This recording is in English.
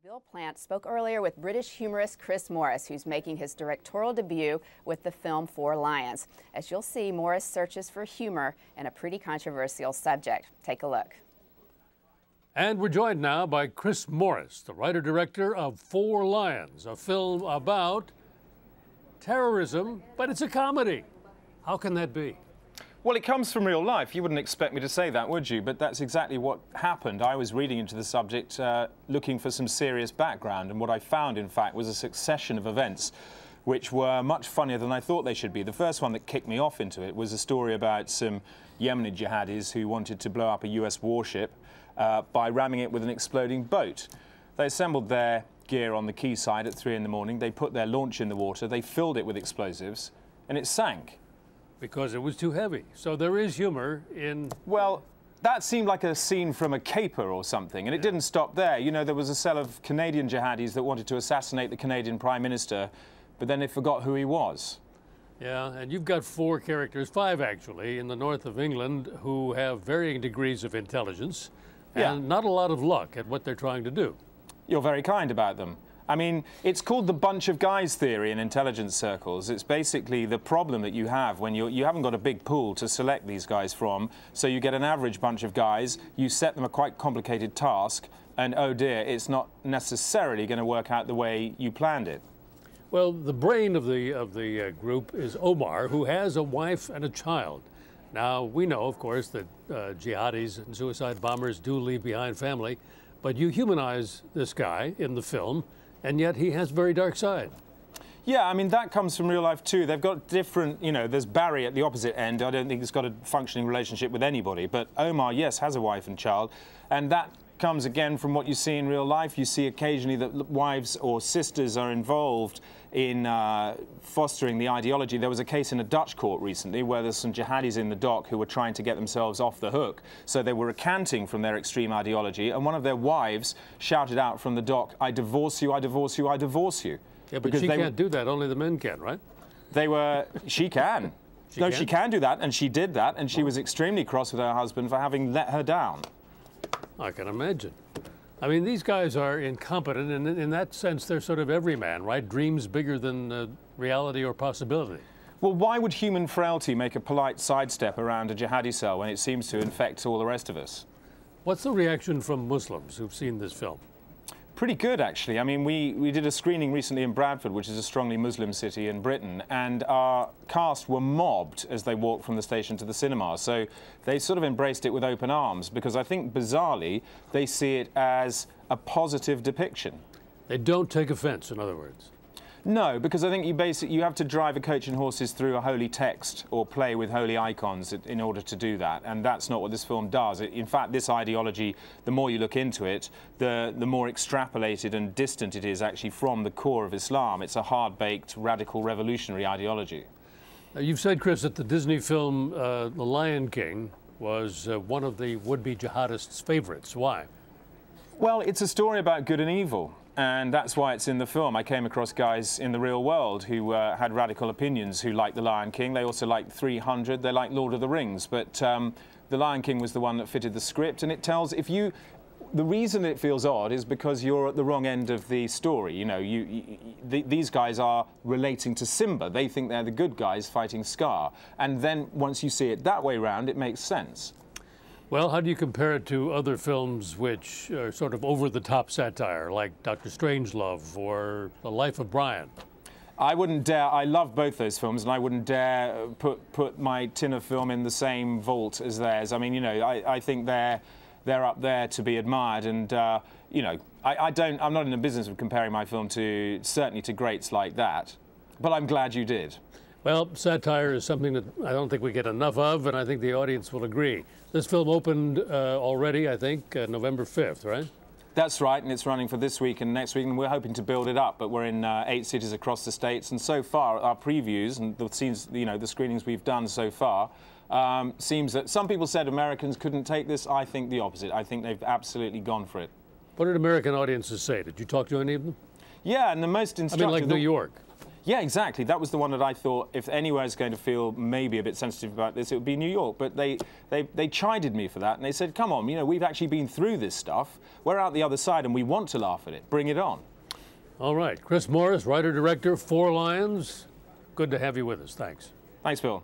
Bill Plante spoke earlier with British humorist Chris Morris, who's making his directorial debut with the film Four Lions. As you'll see, Morris searches for humor in a pretty controversial subject. Take a look. And we're joined now by Chris Morris, the writer-director of Four Lions, a film about terrorism, but it's a comedy. How can that be? Well, it comes from real life. You wouldn't expect me to say that, would you? But that's exactly what happened. I was reading into the subject, looking for some serious background, and what I found, in fact, was a succession of events which were much funnier than I thought they should be. The first one that kicked me off into it was a story about some Yemeni jihadis who wanted to blow up a US warship by ramming it with an exploding boat. They assembled their gear on the quayside at 3 in the morning. They put their launch in the water. They filled it with explosives, and it sank. Because it was too heavy. So there is humor in... Well, that seemed like a scene from a caper or something, and it didn't stop there. You know, there was a cell of Canadian jihadis that wanted to assassinate the Canadian Prime Minister, but then they forgot who he was. Yeah, and you've got 4 characters, 5 actually, in the north of England who have varying degrees of intelligence and not a lot of luck at what they're trying to do. You're very kind about them. I mean, it's called the bunch of guys theory in intelligence circles. It's basically the problem that you have when you haven't got a big pool to select these guys from, so you get an average bunch of guys, you set them a quite complicated task, and oh dear, it's not necessarily going to work out the way you planned it. Well, the brain of the group is Omar, who has a wife and a child. Now, we know, of course, that jihadis and suicide bombers do leave behind family, but you humanize this guy in the film, and yet he has a very dark side. Yeah, I mean, that comes from real life too. They've got different, you know, there's Barry at the opposite end. I don't think he's got a functioning relationship with anybody. But Omar, yes, has a wife and child. And that comes again from what you see in real life. You see occasionally that wives or sisters are involved in fostering the ideology. There was a case in a Dutch court recently where there's some jihadis in the dock who were trying to get themselves off the hook. So they were recanting from their extreme ideology, and one of their wives shouted out from the dock, "I divorce you, I divorce you, I divorce you." Yeah, but she can't do that. Only the men can, right? She can. She can do that, and she did that, and she was extremely cross with her husband for having let her down. I can imagine. I mean, these guys are incompetent, and in that sense, they're sort of everyman, right? Dreams bigger than reality or possibility. Well, why would human frailty make a polite sidestep around a jihadi cell when it seems to infect all the rest of us? What's the reaction from Muslims who've seen this film? Pretty good, actually. I mean, we did a screening recently in Bradford, which is a strongly Muslim city in Britain, and our cast were mobbed as they walked from the station to the cinema. So they sort of embraced it with open arms, because I think, bizarrely, they see it as a positive depiction. They don't take offense, in other words. No, because I think you have to drive a coach and horses through a holy text or play with holy icons in order to do that, and that's not what this film does. In fact, this ideology, the more you look into it, the more extrapolated and distant it is actually from the core of Islam. It's a hard-baked, radical, revolutionary ideology. You've said, Chris, that the Disney film The Lion King was one of the would-be jihadists' favorites. Why? Well, it's a story about good and evil. And that's why it's in the film. I came across guys in the real world who had radical opinions, who liked The Lion King. They also liked 300. They liked Lord of the Rings. But The Lion King was the one that fitted the script. And it tells, the reason it feels odd is because you're at the wrong end of the story. You know, these guys are relating to Simba. They think they're the good guys fighting Scar. And then once you see it that way round, it makes sense. Well, how do you compare it to other films which are sort of over-the-top satire, like Dr. Strangelove or The Life of Brian? I wouldn't dare. I love both those films, and I wouldn't dare put my tin of film in the same vault as theirs. I mean, you know, I think they're up there to be admired, and you know, I'm not in the business of comparing my film certainly to greats like that. But I'm glad you did. Well, satire is something that I don't think we get enough of, and I think the audience will agree. This film opened already, I think, November 5th, right? That's right, and it's running for this week and next week, and we're hoping to build it up. But we're in 8 cities across the states, and so far, our previews and the scenes, you know, the screenings we've done so far, seems that some people said Americans couldn't take this. I think the opposite. I think they've absolutely gone for it. What did American audiences say? Did you talk to any of them? Yeah, and the most instructive... I mean, like New York. Yeah, exactly. That was the one that I thought, if anywhere is going to feel maybe a bit sensitive about this, it would be New York. But they chided me for that, and they said, come on, you know, we've actually been through this stuff. We're out the other side, and we want to laugh at it. Bring it on. All right. Chris Morris, writer-director, Four Lions. Good to have you with us. Thanks. Thanks, Phil.